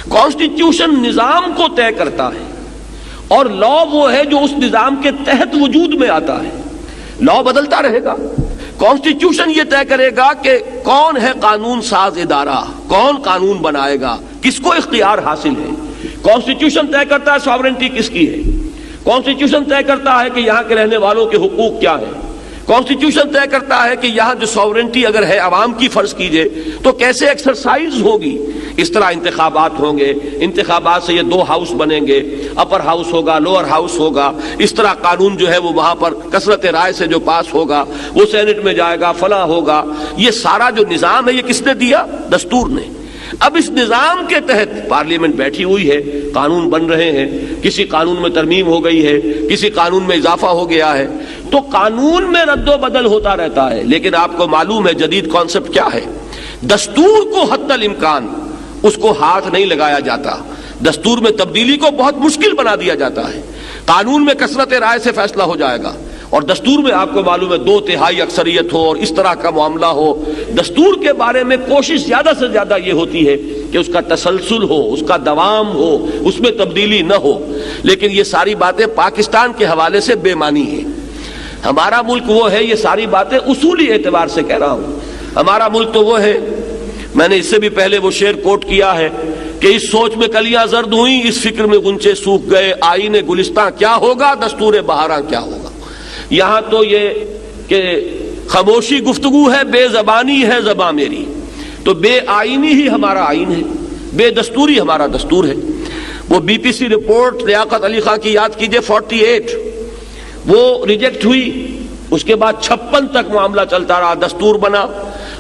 Constitution نظام کو طے کرتا ہے اور لا وہ ہے جو اس نظام کے تحت وجود میں آتا ہے. لا بدلتا رہے گا. کانسٹیٹیوشن یہ طے کرے گا کہ کون ہے قانون ساز ادارہ, کون قانون بنائے گا, کس کو اختیار حاصل ہے. کانسٹیٹیوشن طے کرتا ہے ساورنٹی کس کی ہے. کانسٹیٹیوشن طے کرتا ہے کہ یہاں کے رہنے والوں کے حقوق کیا ہیں. کانسٹیٹیوشن طے کرتا ہے کہ یہاں جو ساورنٹی اگر ہے عوام کی فرض کیجئے تو کیسے ایکسرسائز ہوگی. اس طرح انتخابات ہوں گے, انتخابات سے یہ 2 ہاؤس بنیں گے, اپر ہاؤس ہوگا, لوور ہاؤس ہوگا. اس طرح قانون جو ہے وہ وہاں پر کثرت رائے سے جو پاس ہوگا وہ سینٹ میں جائے گا, فلاں ہوگا. یہ سارا جو نظام ہے یہ کس نے دیا؟ دستور نے. اب اس نظام کے تحت پارلیمنٹ بیٹھی ہوئی ہے, قانون بن رہے ہیں, کسی قانون میں ترمیم ہو گئی ہے, کسی قانون میں اضافہ ہو گیا ہے, تو قانون میں رد و بدل ہوتا رہتا ہے. لیکن آپ کو معلوم ہے جدید کانسیپٹ کیا ہے. دستور کو حتی الامکان اس کو ہاتھ نہیں لگایا جاتا. دستور میں تبدیلی کو بہت مشکل بنا دیا جاتا ہے. قانون میں کثرت رائے سے فیصلہ ہو جائے گا, اور دستور میں آپ کو معلوم ہے 2/3 اکثریت ہو اور اس طرح کا معاملہ ہو. دستور کے بارے میں کوشش زیادہ سے زیادہ یہ ہوتی ہے کہ اس کا تسلسل ہو, اس کا دوام ہو, اس میں تبدیلی نہ ہو. لیکن یہ ساری باتیں پاکستان کے حوالے سے بے معنی ہیں. ہمارا ملک وہ ہے, یہ ساری باتیں اصولی اعتبار سے کہہ رہا ہوں, ہمارا ملک تو وہ ہے. میں نے اس سے بھی پہلے وہ شعر کوٹ کیا ہے کہ اس سوچ میں کلیاں زرد ہوئیں, اس فکر میں غنچے سوکھ گئے, آئین گلستاں کیا ہوگا, دستور بہاراں کیا ہوگا. یہاں تو یہ کہ خاموشی گفتگو ہے, بے زبانی ہے زباں میری. تو بے آئینی ہی ہمارا آئین ہے, بے دستوری ہمارا دستور ہے. وہ بی پی سی رپورٹ لیاقت علی خان کی یاد کیجئے, 48 وہ ریجیکٹ ہوئی. اس کے بعد 56 تک معاملہ چلتا رہا, دستور بنا.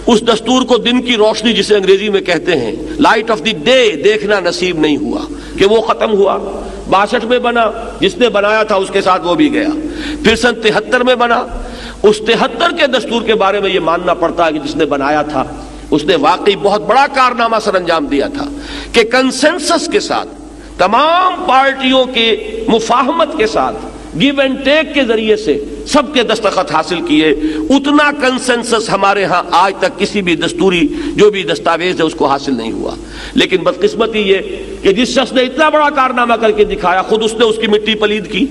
اس دستور کو دن کی روشنی جسے انگریزی میں کہتے ہیں, لائٹ آف دی ڈے, دیکھنا نصیب نہیں ہوا کہ وہ ختم ہوا. 62 میں بنا, جس نے بنایا تھا اس کے ساتھ وہ بھی گیا. پھر سن 73 میں بنا. اس 73 کے دستور کے بارے میں یہ ماننا پڑتا ہے کہ جس نے بنایا تھا اس نے واقعی بہت بڑا کارنامہ سر انجام دیا تھا کہ کنسنسس کے ساتھ, تمام پارٹیوں کے مفاہمت کے ساتھ, گیو اینڈ ٹیک کے ذریعے سے سب کے دستخط حاصل کیے. اتنا کنسنسس ہمارے ہاں آج تک کسی بھی دستوری جو بھی دستاویز ہے اس کو حاصل نہیں ہوا. لیکن بدقسمتی یہ کہ جس شخص نے اتنا بڑا کارنامہ کر کے دکھایا, خود اس نے اس کی مٹی پلید کی.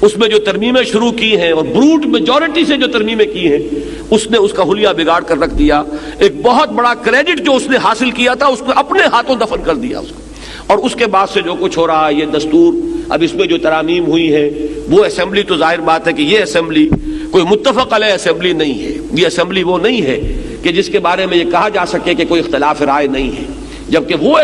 اس میں جو ترمیمیں شروع کی ہیں اور بروٹ میجورٹی سے جو ترمیمیں کی ہیں, اس نے اس کا حلیہ بگاڑ کر رکھ دیا. ایک بہت بڑا کریڈٹ جو اس نے حاصل کیا تھا اس کو اپنے ہاتھوں دفن کر دیا اس کو. اور اس کے بعد سے جو کچھ ہو رہا ہے, یہ دستور, اب اس میں جو ترامیم ہوئی ہے, وہ اسمبلی تو ظاہر بات ہے کہ یہ اسمبلی کوئی متفق علیہ اسمبلی نہیں ہے. یہ اسمبلی وہ نہیں ہے کہ جس کے بارے میں یہ کہا جا سکے کہ کوئی اختلاف رائے نہیں ہے, جبکہ وہ